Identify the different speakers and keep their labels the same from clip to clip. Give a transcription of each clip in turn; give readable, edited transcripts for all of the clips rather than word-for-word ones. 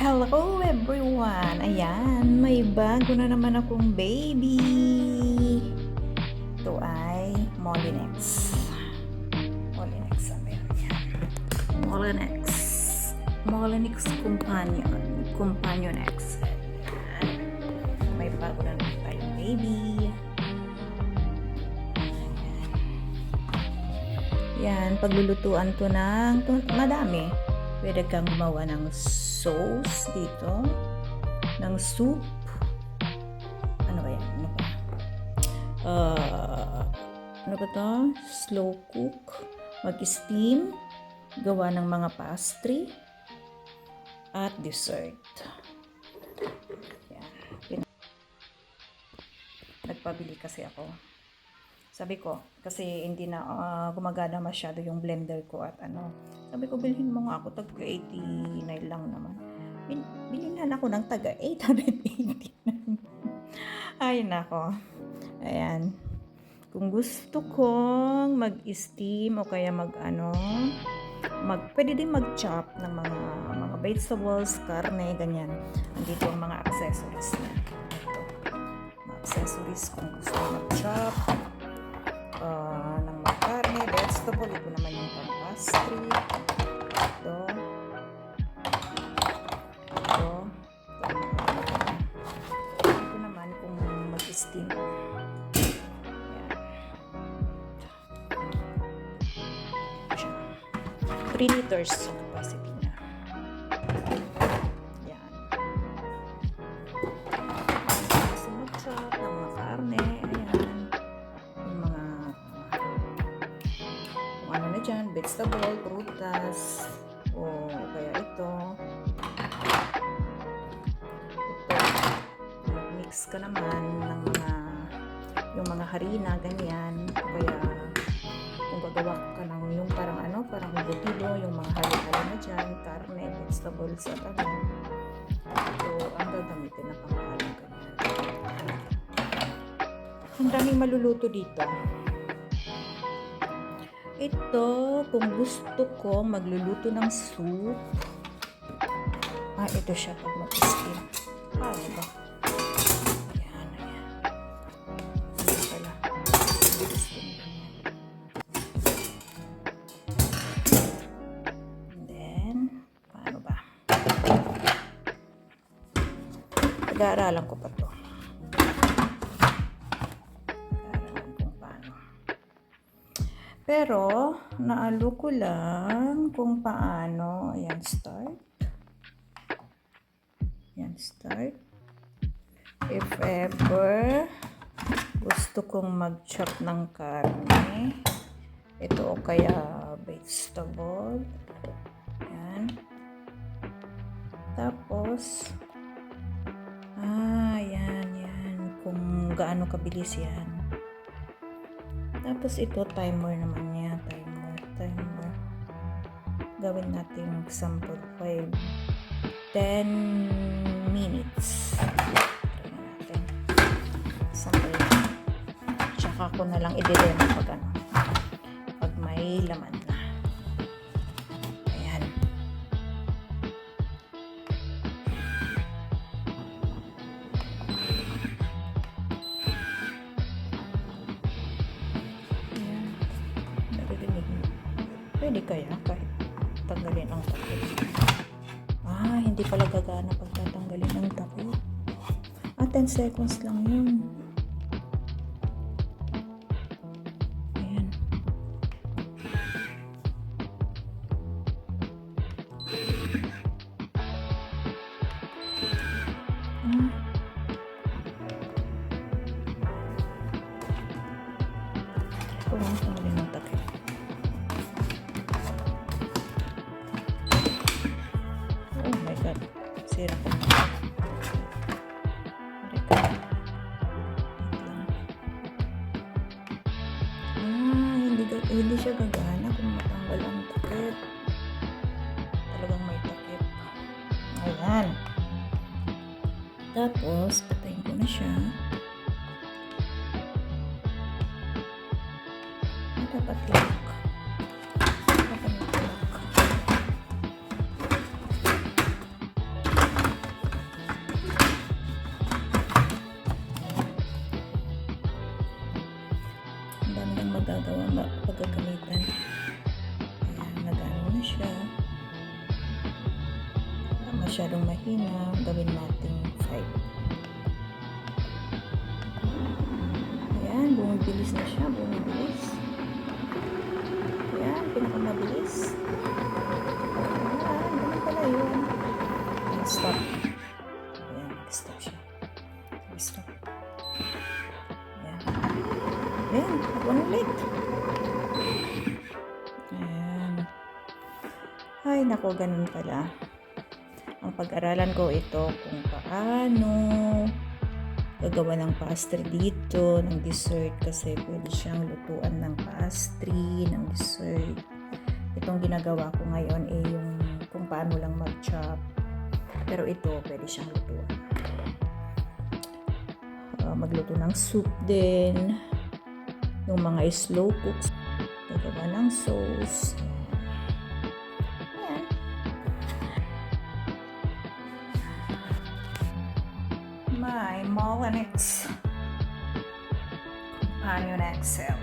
Speaker 1: Hello everyone! Ayan, may bago na naman akong baby. Ito ay Molinex. Molinex, sabi yan. Molinex. Molinex Companion X. Ayan. May bago na naman tayong baby. Yan, paglulutuan to ng madami. Pwede kang gumawa ng sauce dito, ng soup. Ano ba yan? Ano ba? Ano ba to? Slow cook, mag-steam, gawa ng mga pastry, at dessert. Yan. Nagpabili kasi ako. Sabi ko, kasi hindi na gumagana masyado yung blender ko at ano. Sabi ko, bilhin mo nga ako, tag 89 lang naman. Bilhinhan ako ng taga 889. Ay, nako. Ayan. Kung gusto kong mag-steam o kaya pwede din mag-chop ng mga vegetables, karne, ganyan. Andito ang mga accessories na. Ito. Mga accessories kung gusto mag-chop. Ng mga karne, vegetable, ito naman yung pang-pastry, ito naman kung mag-steam. Yan. 3 liters yung capacity niya. Yan. Gusto mag-chop ng mga karne, dyan, vegetable, prutas, o kaya ito, mix ka naman ng yung mga harina, ganyan, o kaya kung gagawa ka ng yung parang butido, yung mga halo-halo na dyan, karne, vegetables, at ito ang gagamitin na panghalo, ganyan. Ang daming maluluto dito. Ito, kung gusto ko magluluto ng soup. Ito siya pag mag-steam. Ano ba? Ayan. Ano pala? And then, paano ba? Pag-aaralan ko pa to. Pero, naalo ko lang kung paano. Ayan, start. Ayan, start. If ever gusto kong mag-chop ng karne, ito o kaya vegetable. Ayan. Tapos, yan. Kung gaano kabilis yan. Tapos ito, timer naman niya. Timer. Gawin natin example 10 minutes. Try natin. Sample. Tsaka ko na lang i-demo pag may laman na. Ayan. Pwede kaya kahit tanggalin ang takip. Hindi pala gagana pag tatanggalin ang takip. 10 seconds lang yun. Ayan. Kung tanggalin ang takip. Sira ko na. Hindi siya gagana kung matanggal ang takip. Talagang may takip. Ayan. Tapos, patayin ko na siya. Dapat lock. masyadong mahina, gawin natin 5. Ayan, bumibilis na siya, bumibilis. Ayan, pinakamabilis. Ayan, ganun pala yun. Ayan, stop. Ayan, stop siya. Stop. Ayan. Ayan, ako ulit. Ayan. Ay, nako, ganun pala. Ang pag-aralan ko ito kung paano gagawa ng pastry dito, ng dessert, kasi pwede siyang lutuan ng pastry, ng dessert. Itong ginagawa ko ngayon ay yung kung paano lang mag-chop. Pero ito, pwede siyang lutuan. Magluto ng soup din. Yung mga slow cooks, gagawa ng sauce. Ayan. My Molinix Companion XL.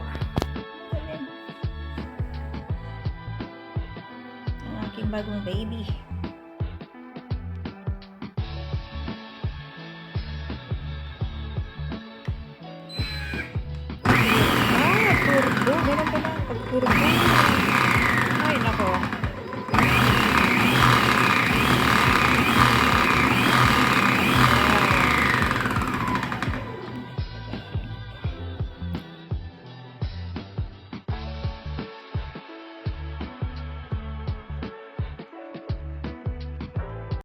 Speaker 1: Ang aking bagong baby.